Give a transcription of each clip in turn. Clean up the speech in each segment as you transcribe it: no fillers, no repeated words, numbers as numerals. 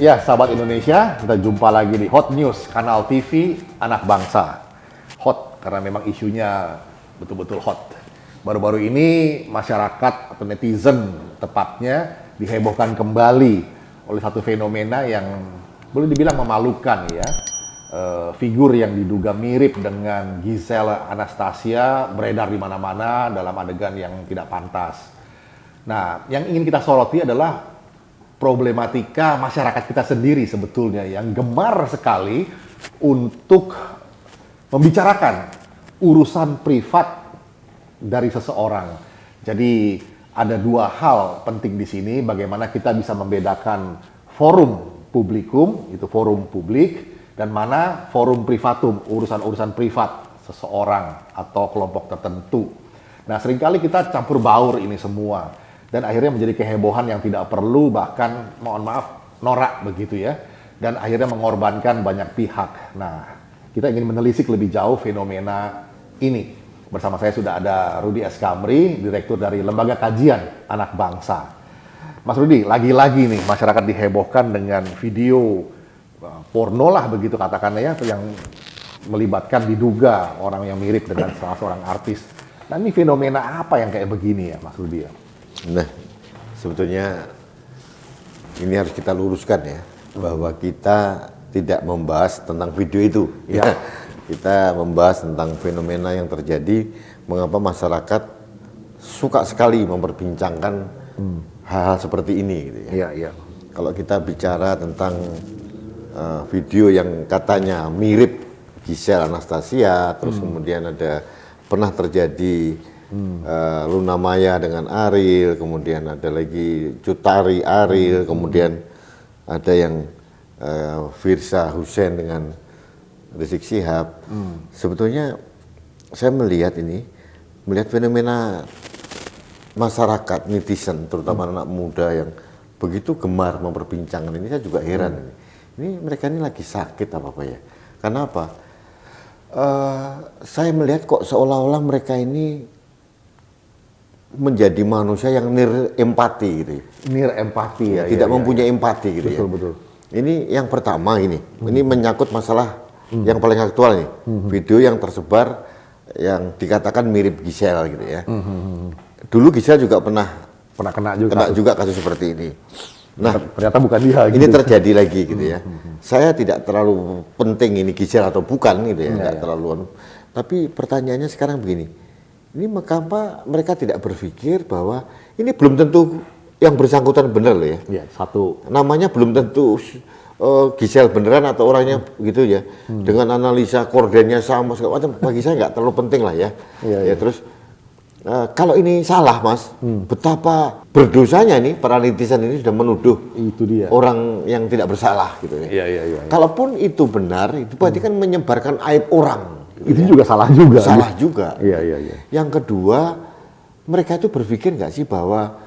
Ya, sahabat Indonesia, kita jumpa lagi di Hot News, kanal TV Anak Bangsa. Hot karena memang isunya betul-betul hot. Baru-baru ini masyarakat atau netizen tepatnya dihebohkan kembali oleh satu fenomena yang boleh dibilang memalukan ya. Figur yang diduga mirip dengan Giselle Anastasia beredar di mana-mana dalam adegan yang tidak pantas. Nah, yang ingin kita soroti adalah problematika masyarakat kita sendiri sebetulnya yang gemar sekali untuk membicarakan urusan privat dari seseorang. Jadi ada dua hal penting di sini, bagaimana kita bisa membedakan forum publikum, itu forum publik, dan mana forum privatum, urusan-urusan privat seseorang atau kelompok tertentu. Nah, seringkali kita campur baur ini semua. Dan akhirnya menjadi kehebohan yang tidak perlu, bahkan mohon maaf norak begitu ya, dan akhirnya mengorbankan banyak pihak. Nah, kita ingin menelisik lebih jauh fenomena ini. Bersama saya sudah ada Rudy S. Kamri, Direktur dari Lembaga Kajian Anak Bangsa. Mas Rudy, lagi-lagi nih masyarakat dihebohkan dengan video porno lah begitu katakannya ya, yang melibatkan diduga orang yang mirip dengan salah seorang artis. Nah, ini fenomena apa yang kayak begini ya Mas Rudy ya? Nah, sebetulnya ini harus kita luruskan ya, bahwa kita tidak membahas tentang video itu. Ya. Kita membahas tentang fenomena yang terjadi, mengapa masyarakat suka sekali memperbincangkan hal-hal seperti ini. Gitu ya. Iya, iya. Kalau kita bicara tentang video yang katanya mirip Giselle Anastasia, terus kemudian ada pernah terjadi Luna Maya dengan Ariel, kemudian ada lagi Cut Tari Ariel, kemudian ada yang Firsa Hussein dengan Rizik Syihab. Sebetulnya saya melihat fenomena masyarakat netizen, terutama anak muda yang begitu gemar memperbincangkan ini, saya juga heran. Ini mereka ini lagi sakit apa ya? Karena apa? Saya melihat kok seolah-olah mereka ini menjadi manusia yang nir empati gitu. Nir empati ya. Tidak mempunyai empati gitu. Betul, ya. Betul. Ini yang pertama ini menyangkut masalah yang paling aktual nih. Video yang tersebar yang dikatakan mirip Giselle gitu ya. Dulu Giselle juga pernah kena juga kasus seperti ini. Nah, ternyata bukan dia. Ini terjadi lagi gitu ya. Saya tidak terlalu penting ini Giselle atau bukan gitu ya, nggak terlalu. Tapi pertanyaannya sekarang begini. Ini mengapa mereka tidak berpikir bahwa ini belum tentu yang bersangkutan benar loh ya. Iya, satu. Namanya belum tentu Giselle beneran atau orangnya gitu ya. Dengan analisa kordennya sama segala macam, bagi saya nggak terlalu penting lah ya. Ya terus kalau ini salah Mas, betapa berdosanya nih para netizen ini sudah menuduh itu dia orang yang tidak bersalah gitu ya. Iya. Kalaupun itu benar, itu berarti kan menyebarkan aib orang. Itu juga salah juga. Salah juga. Iya. Yang kedua, mereka itu berpikir nggak sih bahwa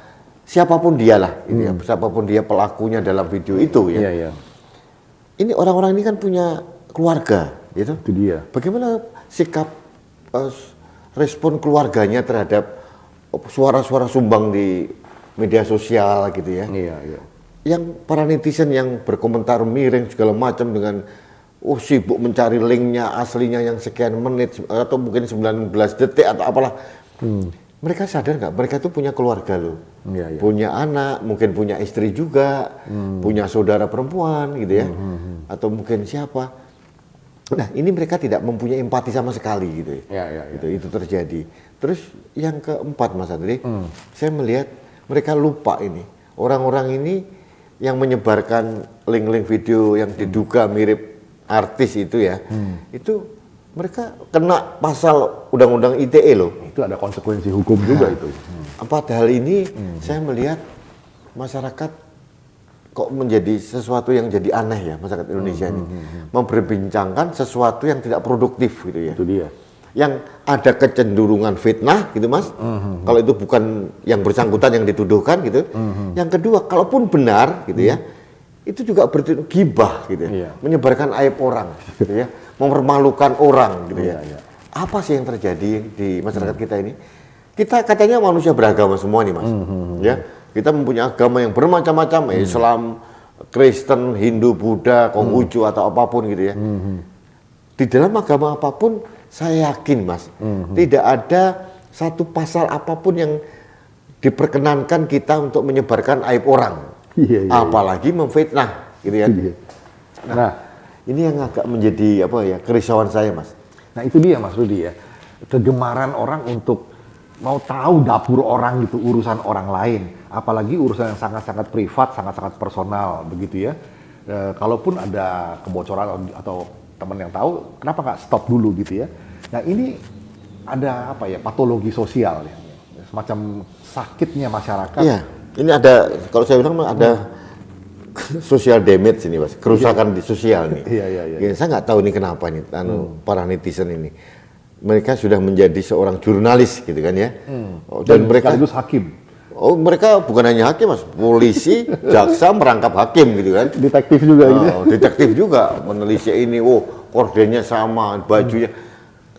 siapapun dialah, gitu ya, siapapun dia pelakunya dalam video itu ya. Iya. Ini orang-orang ini kan punya keluarga, gitu. Itu dia. Bagaimana sikap respon keluarganya terhadap suara-suara sumbang di media sosial gitu ya. Iya. Yang para netizen yang berkomentar miring segala macam dengan sibuk mencari linknya aslinya yang sekian menit atau mungkin 19 detik atau apalah. Mereka sadar nggak? Mereka itu punya keluarga loh, punya anak, mungkin punya istri juga, punya saudara perempuan gitu ya, atau mungkin siapa. Nah ini mereka tidak mempunyai empati sama sekali gitu ya. Gitu, itu terjadi. Terus yang keempat Mas Andri, saya melihat mereka lupa ini, orang-orang ini yang menyebarkan link-link video yang diduga mirip artis itu ya, itu mereka kena pasal undang-undang ITE loh. Itu ada konsekuensi hukum juga itu. Padahal ini saya melihat masyarakat kok menjadi sesuatu yang jadi aneh ya masyarakat Indonesia ini. Memperbincangkan sesuatu yang tidak produktif gitu ya. Itu dia. Yang ada kecenderungan fitnah gitu Mas. Kalau itu bukan yang bersangkutan yang dituduhkan gitu. Yang kedua, kalaupun benar gitu ya, itu juga berarti gibah gitu ya, menyebarkan aib orang gitu ya, mempermalukan orang gitu ya. Apa sih yang terjadi di masyarakat kita ini? Kita katanya manusia beragama semua nih Mas, ya. Kita mempunyai agama yang bermacam-macam, Islam, Kristen, Hindu, Buddha, Konghucu atau apapun gitu ya. Di dalam agama apapun, saya yakin Mas, tidak ada satu pasal apapun yang diperkenankan kita untuk menyebarkan aib orang, apalagi memfitnah, gitu kan. Nah, ini yang agak menjadi apa ya kerisauan saya Mas. Nah itu dia Mas Rudi ya, kegemaran orang untuk mau tahu dapur orang gitu, urusan orang lain, apalagi urusan yang sangat-sangat privat, sangat-sangat personal begitu ya. Kalaupun ada kebocoran atau teman yang tahu, kenapa nggak stop dulu gitu ya. Nah ini ada apa ya, patologi sosial ya, semacam sakitnya masyarakat. Iya, ini ada, kalau saya bilang ada social damage ini Mas, kerusakan di sosial nih. Iya. Saya nggak tahu nih kenapa nih, para netizen ini. Mereka sudah menjadi seorang jurnalis gitu kan ya. Dan mereka sekaligus hakim. Oh, mereka bukan hanya hakim Mas, polisi, jaksa merangkap hakim gitu kan. Detektif juga gitu. Detektif juga menelisik ini, kordennya sama, bajunya.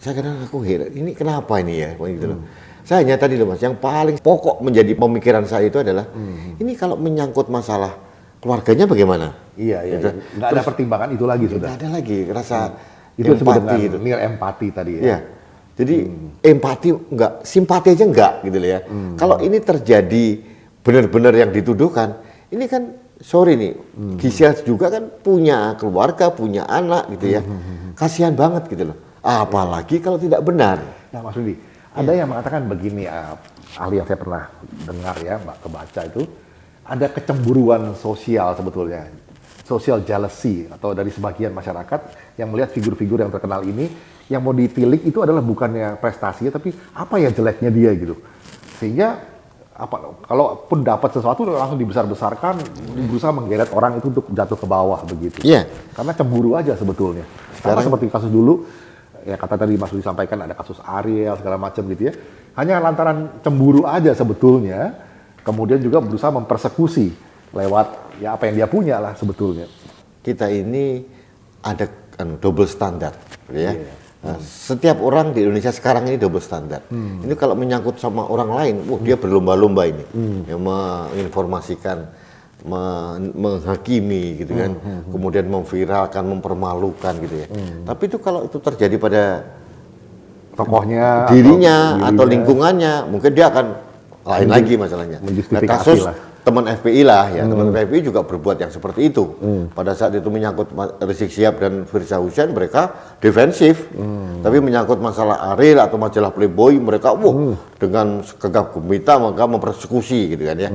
Saya kadang aku heran, ini kenapa ini ya, gitu loh. Saya hanya tadi loh Mas, yang paling pokok menjadi pemikiran saya itu adalah, ini kalau menyangkut masalah keluarganya bagaimana? Iya. Nggak ada pertimbangan itu lagi sudah. Nggak ada lagi rasa Itu empati itu. gitu. Near empati tadi ya. Iya. Jadi empati enggak, simpati aja enggak gitu loh ya. Kalau ini terjadi benar-benar yang dituduhkan, ini kan sorry nih, Gisel juga kan punya keluarga, punya anak gitu ya. Kasihan banget gitu loh. Apalagi kalau tidak benar. Nah Mas Rudi, ada yang mengatakan begini, ahli yang saya pernah dengar ya, kebaca itu, ada kecemburuan sosial sebetulnya, social jealousy atau dari sebagian masyarakat yang melihat figur-figur yang terkenal ini, yang mau ditilik itu adalah bukannya prestasinya, tapi apa ya jeleknya dia gitu. Sehingga kalaupun dapat sesuatu langsung dibesar-besarkan, berusaha menggeret orang itu untuk jatuh ke bawah begitu. Iya. Karena cemburu aja sebetulnya. Karena seperti kasus dulu, ya kata tadi Mas Rudi sampaikan ada kasus Ariel segala macam gitu ya. Hanya lantaran cemburu aja sebetulnya, kemudian juga berusaha mempersekusi lewat ya apa yang dia punya lah sebetulnya. Kita ini ada double standar, gitu ya. Nah, setiap orang di Indonesia sekarang ini double standar. Ini kalau menyangkut sama orang lain, dia berlomba-lomba ini, yang menginformasikan, menghakimi, gitu kan, kemudian memviralkan, mempermalukan, gitu ya. Tapi itu kalau itu terjadi pada Tokohnya, dirinya atau lingkungannya, mungkin dia akan lain lagi masalahnya. Nah, kasus teman FPI lah ya, teman FPI juga berbuat yang seperti itu. Pada saat itu menyangkut Rizik Syihab dan Firza Hussein, mereka defensif. Tapi menyangkut masalah Ariel atau majalah Playboy, mereka dengan gegap gempita maka mempersekusi gitu kan ya.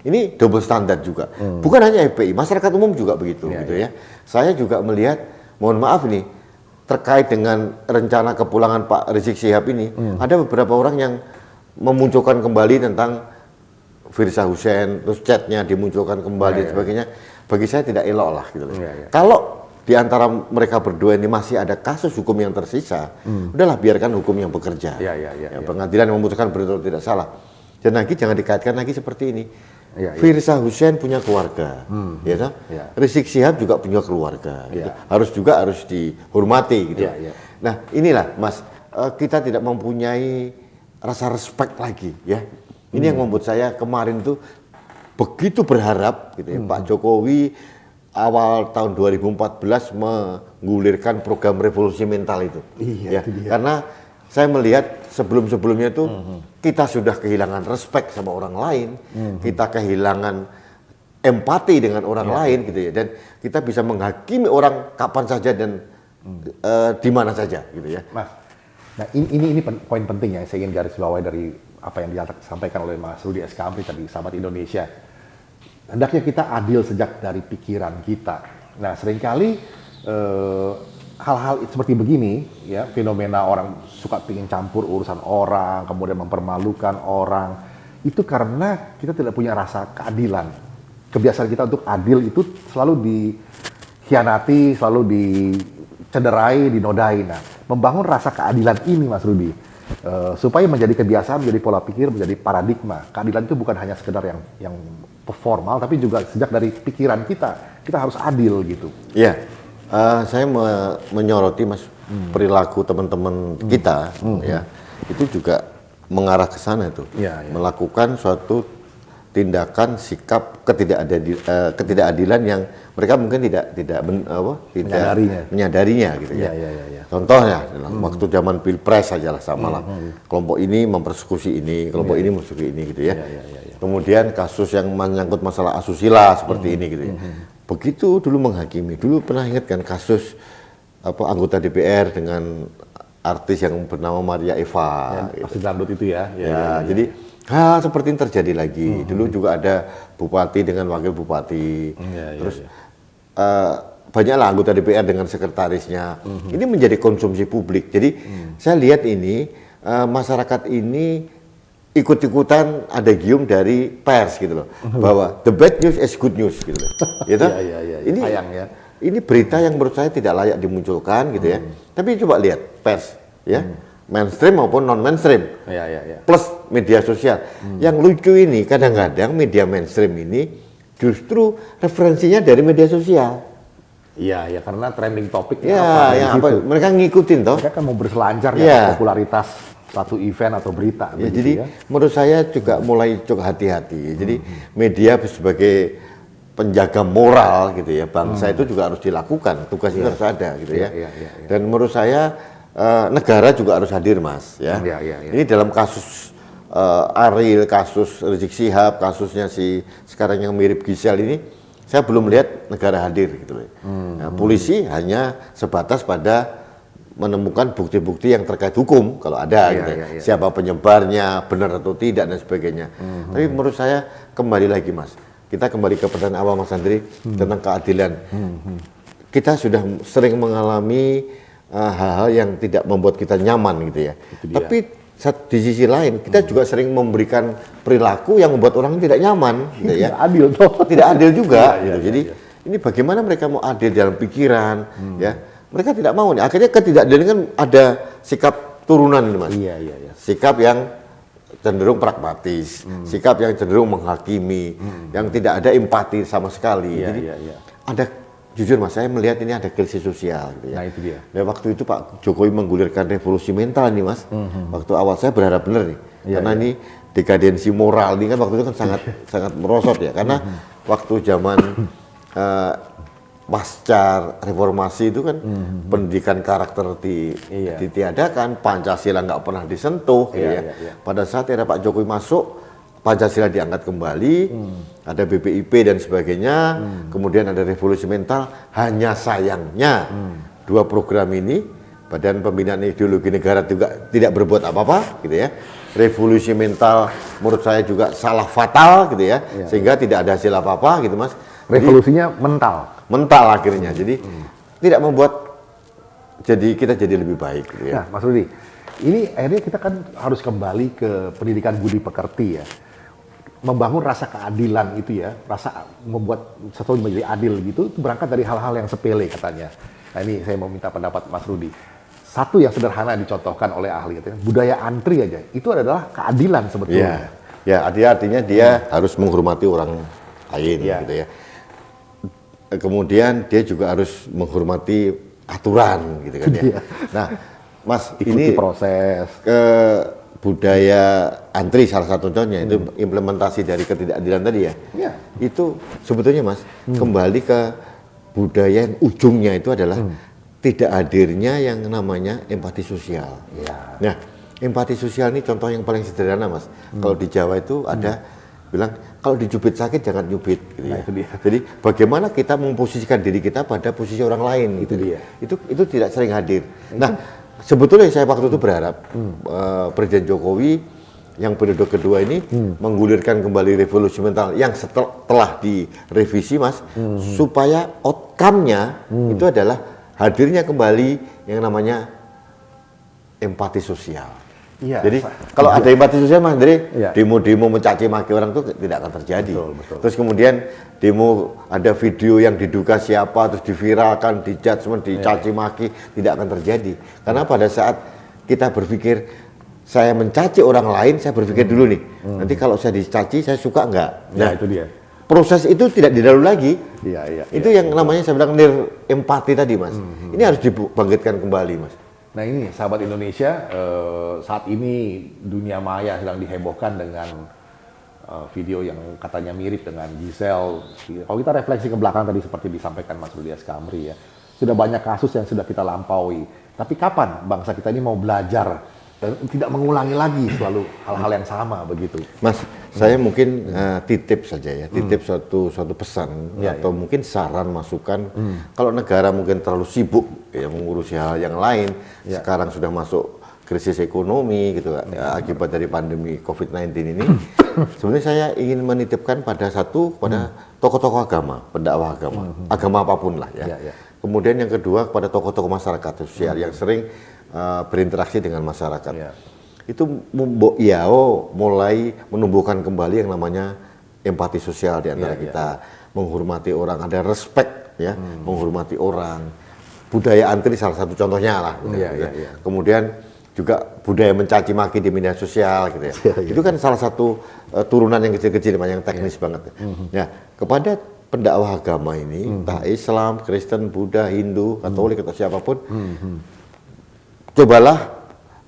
Ini double standar juga. Bukan hanya FPI, masyarakat umum juga begitu gitu ya. Saya juga melihat, mohon maaf nih, terkait dengan rencana kepulangan Pak Rizik Syihab ini, ada beberapa orang yang memunculkan kembali tentang Firza Hussein, terus chatnya dimunculkan kembali dan sebagainya. Bagi saya tidak elok lah gitu. Kalau di antara mereka berdua ini masih ada kasus hukum yang tersisa, udahlah biarkan hukum yang bekerja. Pengadilan memutuskan betul tidak salah. Dan lagi jangan dikaitkan lagi seperti ini. Firza Hussein punya keluarga, ya, Rizik Syihab juga punya keluarga. Gitu. Harus dihormati gitu. Nah inilah Mas, kita tidak mempunyai rasa respect lagi ya. Ini yang membuat saya kemarin tuh begitu berharap gitu ya, Pak Jokowi awal tahun 2014 menggulirkan program revolusi mental itu. Karena saya melihat sebelum-sebelumnya itu kita sudah kehilangan respect sama orang lain, kita kehilangan empati dengan orang lain gitu ya, dan kita bisa menghakimi orang kapan saja dan di mana saja gitu ya. Mas, nah ini poin penting yang saya ingin garis bawahi dari apa yang disampaikan oleh Mas Rudi SK Amri tadi, sahabat Indonesia. Hendaknya kita adil sejak dari pikiran kita. Nah, seringkali hal-hal seperti begini, ya, fenomena orang suka ingin campur urusan orang, kemudian mempermalukan orang, itu karena kita tidak punya rasa keadilan. Kebiasaan kita untuk adil itu selalu dikhianati, selalu dicederai, dinodai. Nah, membangun rasa keadilan ini, Mas Rudi, supaya menjadi kebiasaan, menjadi pola pikir, menjadi paradigma. Keadilan itu bukan hanya sekedar yang formal, tapi juga sejak dari pikiran kita harus adil gitu. Iya, saya menyoroti Mas perilaku teman-teman kita, ya, itu juga mengarah ke sana itu, melakukan suatu tindakan sikap ketidakadilan yang mereka mungkin tidak menyadarinya gitu ya. Contohnya dalam waktu zaman Pilpres sajalah samalah. Kelompok ini mempersekusi ini, kelompok ini mempersekusi ini gitu ya. Kemudian kasus yang menyangkut masalah asusila seperti ini gitu ya. Begitu dulu menghakimi. Dulu pernah ingat kan kasus anggota DPR dengan artis yang bernama Maria Eva. Pasti dangdut itu ya. Jadi hal seperti ini terjadi lagi. Dulu juga ada bupati dengan wakil bupati. Terus banyaklah anggota DPR dengan sekretarisnya. Ini menjadi konsumsi publik. Jadi saya lihat ini masyarakat ini ikut-ikutan ada gium dari pers gitu loh, bahwa the bad news is good news gitu loh. Gitu? Ini sayang ya. Ini berita yang menurut saya tidak layak dimunculkan gitu ya. Tapi coba lihat pers ya. Mainstream maupun non mainstream. Plus media sosial. Yang lucu ini kadang-kadang media mainstream ini justru referensinya dari media sosial. Iya, karena trending topik mereka ngikutin toh. Mereka kan mau berselancar ya popularitas satu event atau berita. Jadi menurut saya juga mulai cukup hati-hati. Jadi media sebagai penjaga moral gitu ya, bangsa itu juga harus dilakukan, tugas itu harus ada gitu ya. Dan menurut saya negara juga harus hadir Mas ya. Ini dalam kasus Ariel, kasus Rizik Syihab, kasusnya sekarang yang mirip Gisel ini, saya belum melihat negara hadir gitu loh. Polisi hanya sebatas pada menemukan bukti-bukti yang terkait hukum kalau ada gitu. Siapa penyebarnya, benar atau tidak dan sebagainya. Tapi menurut saya kembali lagi Mas, kita kembali ke pertanyaan awal Mas Andri tentang keadilan. Kita sudah sering mengalami hal-hal yang tidak membuat kita nyaman gitu ya. Tapi di sisi lain kita juga sering memberikan perilaku yang membuat orang tidak nyaman gitu ya. Adil toh. Tidak adil juga gitu. Jadi ini bagaimana mereka mau adil dalam pikiran ya. Mereka tidak mau nih. Akhirnya ketidakadilan kan ada sikap turunan ini Mas. Sikap yang cenderung pragmatis, sikap yang cenderung menghakimi, yang tidak ada empati sama sekali. Jadi ada, jujur Mas, saya melihat ini ada krisis sosial gitu ya. Nah itu dia. Dan waktu itu Pak Jokowi menggulirkan revolusi mental nih Mas. Waktu awal saya berharap benar nih, karena ini dekadensi moral ini kan waktu itu kan sangat merosot ya. Karena waktu zaman pasca reformasi itu kan pendidikan karakter ditiadakan, Pancasila nggak pernah disentuh ya. Pada saat era Pak Jokowi masuk, Pancasila diangkat kembali, ada BPIP dan sebagainya, kemudian ada revolusi mental. Hanya sayangnya dua program ini, Badan Pembinaan Ideologi Negara juga tidak berbuat apa-apa gitu ya. Revolusi mental menurut saya juga salah fatal gitu ya, sehingga tidak ada hasil apa-apa gitu Mas. Revolusinya mental akhirnya, jadi tidak membuat kita jadi lebih baik gitu ya. Nah Mas Rudi, ini akhirnya kita kan harus kembali ke pendidikan budi pekerti ya, membangun rasa keadilan itu ya, rasa membuat sesuatu menjadi adil gitu, itu berangkat dari hal-hal yang sepele katanya. Nah ini saya mau minta pendapat Mas Rudi. Satu yang sederhana dicontohkan oleh ahli katanya, budaya antri aja, itu adalah keadilan sebetulnya. Ya artinya dia harus menghormati orang lain gitu ya. Kemudian dia juga harus menghormati aturan gitu kan ya. Nah, Mas, ikuti ini proses budaya antri salah satu contohnya itu implementasi dari ketidakadilan tadi ya. Itu sebetulnya Mas kembali ke budaya yang ujungnya itu adalah tidak hadirnya yang namanya empati sosial. Nah, empati sosial ini contoh yang paling sederhana Mas. Kalau di Jawa itu ada bilang kalau dicubit sakit jangan nyubit gitu ya. Jadi bagaimana kita memposisikan diri kita pada posisi orang lain gitu. Itu tidak sering hadir. Nah, sebetulnya saya waktu itu berharap Presiden Jokowi yang periode kedua ini menggulirkan kembali revolusi mental yang telah direvisi Mas, supaya outcome-nya itu adalah hadirnya kembali yang namanya empati sosial. Jadi kalau ada empati sosial Mas Andre, demo-demo mencaci maki orang itu tidak akan terjadi. Terus kemudian demo ada video yang diduga siapa terus diviralkan, dijudgement, dicaci maki, tidak akan terjadi. Karena pada saat kita berpikir saya mencaci orang lain, saya berpikir dulu nih, nanti kalau saya dicaci saya suka enggak? Nah, itu dia. Proses itu tidak dilalui lagi. Itu yang namanya saya bilang empati tadi Mas. Ini harus dibangkitkan kembali Mas. Nah ini sahabat Indonesia, saat ini dunia maya sedang dihebohkan dengan video yang katanya mirip dengan Giselle. Kalau kita refleksi ke belakang tadi seperti disampaikan Mas Rudi Askamri ya, sudah banyak kasus yang sudah kita lampaui. Tapi kapan bangsa kita ini mau belajar dan tidak mengulangi lagi selalu hal-hal yang sama begitu? Mas, saya mungkin titip saja ya, titip suatu pesan atau mungkin saran masukan. Kalau negara mungkin terlalu sibuk ya mengurusi hal yang lain, sekarang sudah masuk krisis ekonomi gitu akibat dari pandemi COVID-19 ini. Sebenarnya saya ingin menitipkan pada tokoh-tokoh agama, pendakwah agama, agama apapun lah ya. Kemudian yang kedua kepada tokoh-tokoh masyarakat sosial yang sering berinteraksi dengan masyarakat. Itu mulai menumbuhkan kembali yang namanya empati sosial di antara kita, menghormati orang, ada respect ya, menghormati orang. Budaya antri salah satu contohnya lah. Kemudian juga budaya mencaci maki di media sosial gitu ya. Itu kan salah satu turunan yang kecil-kecil yang teknis banget. Ya, kepada pendakwah agama ini, entah Islam, Kristen, Buddha, Hindu, Katolik atau siapapun, cobalah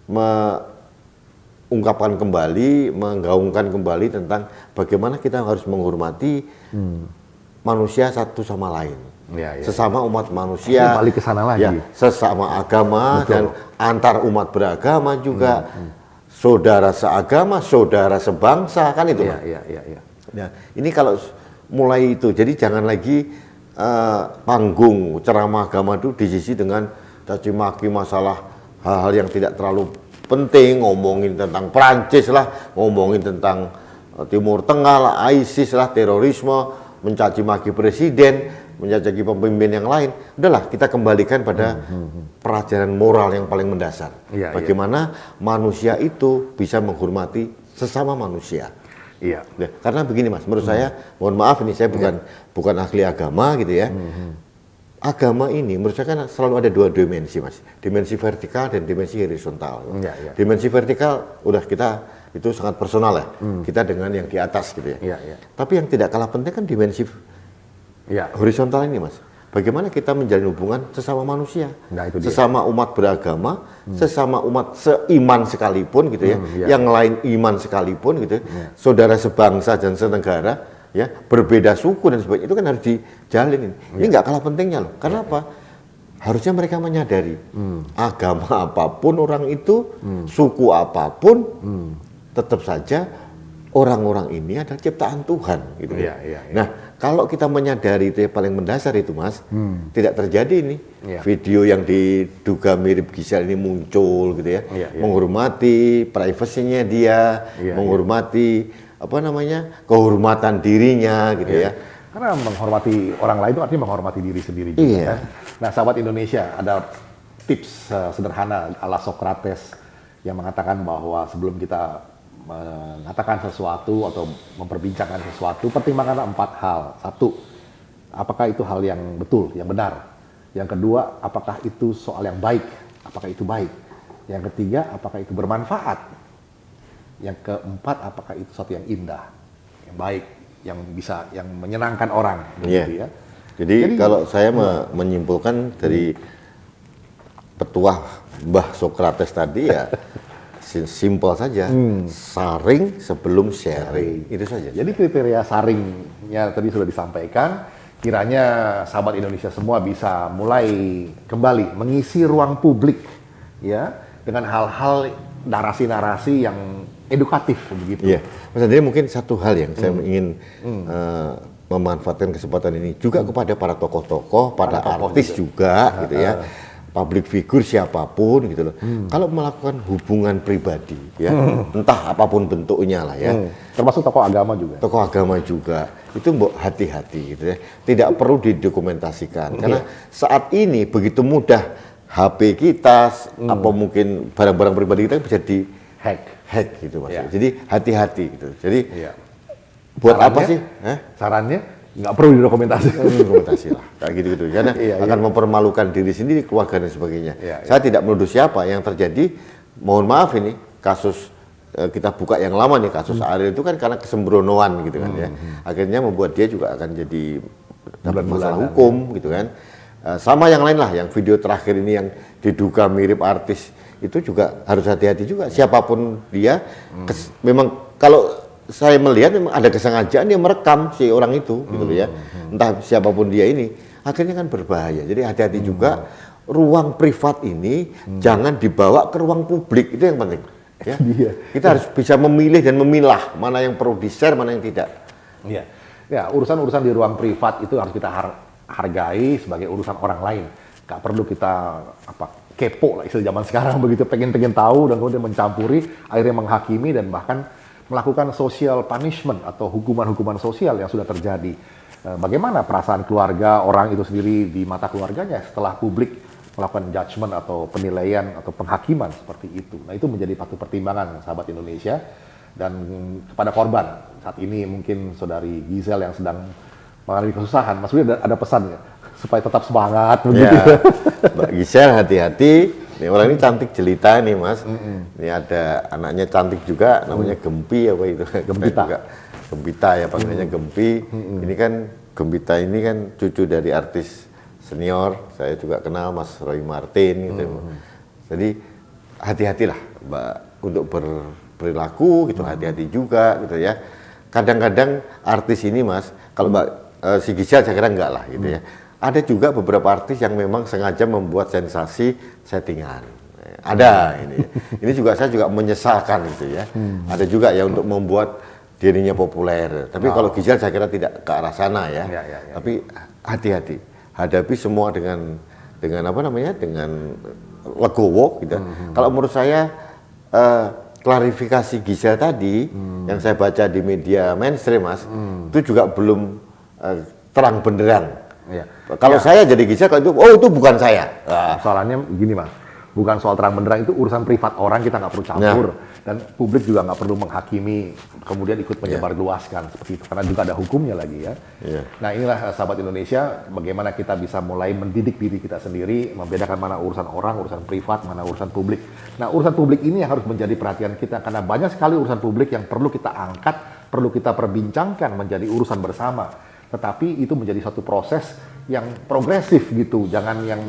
mengungkapkan kembali, menggaungkan kembali tentang bagaimana kita harus menghormati manusia satu sama lain. Sesama umat manusia, balik ke sana lagi. Sesama agama. Betul. Dan antar umat beragama juga, saudara seagama, saudara sebangsa, kan itu. Nah, ini kalau mulai itu, jadi jangan lagi panggung ceramah agama itu diisi dengan caci maki masalah hal-hal yang tidak terlalu penting, ngomongin tentang Prancis lah, ngomongin tentang Timur Tengah lah, ISIS lah, terorisme, mencaci maki presiden, mencaci pemimpin yang lain. Udahlah, kita kembalikan pada pelajaran moral yang paling mendasar. Bagaimana manusia itu bisa menghormati sesama manusia. Karena begini Mas, menurut saya, mohon maaf ini saya bukan ahli agama gitu ya. Agama ini menurut saya kan selalu ada dua dimensi Mas, dimensi vertikal dan dimensi horizontal. Dimensi vertikal udah kita itu sangat personal ya, kita dengan yang di atas gitu ya. Tapi yang tidak kalah penting kan dimensi horizontal ini Mas, bagaimana kita menjalin hubungan sesama manusia, sesama umat beragama, sesama umat seiman sekalipun gitu ya, yang lain iman sekalipun gitu, saudara sebangsa dan senegara ya, berbeda suku dan sebagainya, itu kan harus dijalin. Ini nggak kalah pentingnya loh. Karena apa? Harusnya mereka menyadari agama apapun orang itu, suku apapun, tetap saja orang-orang ini adalah ciptaan Tuhan gitu. Nah, kalau kita menyadari itu yang paling mendasar itu Mas, tidak terjadi ini video yang diduga mirip Giselle ini muncul gitu ya. Menghormati privasinya dia, menghormati kehormatan dirinya gitu ya. Karena menghormati orang lain itu artinya menghormati diri sendiri juga. Nah, sahabat Indonesia, ada tips sederhana ala Socrates yang mengatakan bahwa sebelum kita mengatakan sesuatu atau memperbincangkan sesuatu, pertimbangkanlah 4 hal. 1, apakah itu hal yang betul, yang benar? Yang kedua, apakah itu soal yang baik? Apakah itu baik? Yang ketiga, apakah itu bermanfaat? Yang keempat, apakah itu sesuatu yang indah, yang baik, yang bisa, yang menyenangkan orang? Gitu ya. Jadi kalau saya menyimpulkan dari petuah Mbah Socrates tadi ya, simpel saja, saring sebelum sharing, itu saja. Jadi kriteria saringnya tadi sudah disampaikan, kiranya sahabat Indonesia semua bisa mulai kembali mengisi ruang publik ya dengan hal-hal narasi-narasi yang edukatif begitu. Mas Andri, mungkin satu hal yang saya ingin memanfaatkan kesempatan ini juga kepada para tokoh-tokoh, para artis juga gitu ya. Public figure siapapun gitu loh. Kalau melakukan hubungan pribadi ya, entah apapun bentuknya lah ya. Termasuk tokoh agama juga. Tokoh agama juga. Itu hati-hati gitu ya. Tidak perlu didokumentasikan karena saat ini begitu mudah HP kita apa mungkin barang-barang pribadi kita bisa di hack gitu Mas. Jadi hati-hati gitu. Jadi buat sarannya, apa sih? Sarannya nggak perlu didokumentasikan. Dokumentasi lah, kayak gitu-gitu. Karena akan mempermalukan diri sendiri, keluarga dan sebagainya. Saya tidak menuduh siapa yang terjadi. Mohon maaf ini kasus kita buka yang lama nih, kasus Ariel itu kan karena kesembronoan gitu kan ya. Akhirnya membuat dia juga akan jadi dapat masalah hukum gitu kan. Sama yang lain lah, yang video terakhir ini yang diduga mirip artis itu juga harus hati-hati juga. Siapapun dia, memang kalau saya melihat memang ada kesengajaan dia merekam si orang itu gitu loh ya. Entah siapapun dia ini, akhirnya kan berbahaya. Jadi hati-hati juga ruang privat ini jangan dibawa ke ruang publik, itu yang penting. Ya. Kita harus bisa memilih dan memilah mana yang perlu di-share, mana yang tidak. Iya. Ya, urusan-urusan di ruang privat itu harus kita hargai sebagai urusan orang lain. Gak perlu kita kepo lah istilah zaman sekarang begitu, pengen tahu dan kemudian mencampuri, akhirnya menghakimi dan bahkan melakukan social punishment atau hukuman-hukuman sosial yang sudah terjadi. Bagaimana perasaan keluarga orang itu sendiri di mata keluarganya setelah publik melakukan judgement atau penilaian atau penghakiman seperti itu. Nah, itu menjadi patut pertimbangan sahabat Indonesia. Dan kepada korban saat ini mungkin saudari Giselle yang sedang mengalami kesusahan, Mas Budi ada pesan ya supaya tetap semangat begitu. Ya, Mbak Giselle hati-hati. Ini orang ini cantik jelita nih Mas. Ini ada anaknya cantik juga, namanya Gempi apa itu? Gempita. Gempita ya panggilannya Gempi. Ini kan Gempita ini kan cucu dari artis senior. Saya juga kenal Mas Roy Martin gitu. Jadi hati-hatilah Mbak untuk berperilaku gitu, hati-hati juga gitu ya. Kadang-kadang artis ini Mas, kalau Mbak si Giselle saya kira enggak lah gitu ya. Ada juga beberapa artis yang memang sengaja membuat sensasi settingan. Ada ini. Ini juga saya juga menyesalkan gitu ya. Ada juga ya untuk membuat dirinya populer. Tapi kalau Giselle saya kira tidak ke arah sana ya. Tapi hati-hati. Hadapi semua dengan apa namanya? Dengan legowo gitu. Kalau menurut saya klarifikasi Giselle tadi yang saya baca di media mainstream Mas, itu juga belum terang benderang. Ya. Kalau saya jadi Giselle, kalau itu bukan saya. Soalnya gini Mas, bukan soal terang benderang, itu urusan privat orang, kita nggak perlu campur. Dan publik juga nggak perlu menghakimi, kemudian ikut menyebarluaskan seperti itu. Karena juga ada hukumnya lagi ya. Nah inilah sahabat Indonesia, bagaimana kita bisa mulai mendidik diri kita sendiri, membedakan mana urusan orang, urusan privat, mana urusan publik. Nah urusan publik ini yang harus menjadi perhatian kita, karena banyak sekali urusan publik yang perlu kita angkat, perlu kita perbincangkan menjadi urusan bersama. Tetapi itu menjadi satu proses yang progresif gitu, jangan yang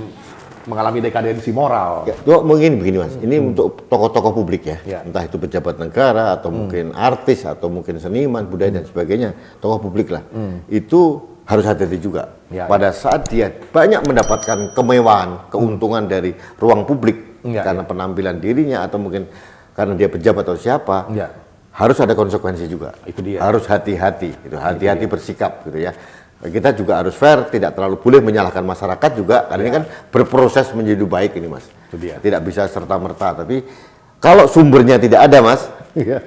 mengalami dekadensi moral. Ya, mungkin begini Mas, ini untuk tokoh-tokoh publik ya, entah itu pejabat negara atau mungkin artis atau mungkin seniman, budaya dan sebagainya, tokoh publik lah, itu harus hati-hati juga. Pada saat dia banyak mendapatkan kemewahan, keuntungan dari ruang publik karena penampilan dirinya atau mungkin karena dia pejabat atau siapa, harus ada konsekuensi juga. Itu dia. Harus hati-hati, gitu. Hati-hati bersikap gitu ya. Kita juga harus fair, tidak terlalu boleh menyalahkan masyarakat juga, karena ini kan berproses menjadi baik ini Mas. Itu dia. Tidak bisa serta-merta, tapi kalau sumbernya tidak ada Mas,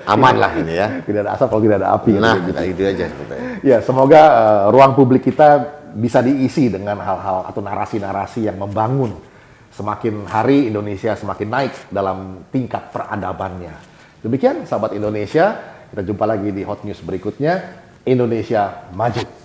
aman lah ini ya. Tidak ada asap kalau tidak ada api. Nah, itu aja sebetulnya. Ya, semoga ruang publik kita bisa diisi dengan hal-hal atau narasi-narasi yang membangun. Semakin hari Indonesia semakin naik dalam tingkat peradabannya. Demikian sahabat Indonesia, kita jumpa lagi di Hot News berikutnya. Indonesia maju.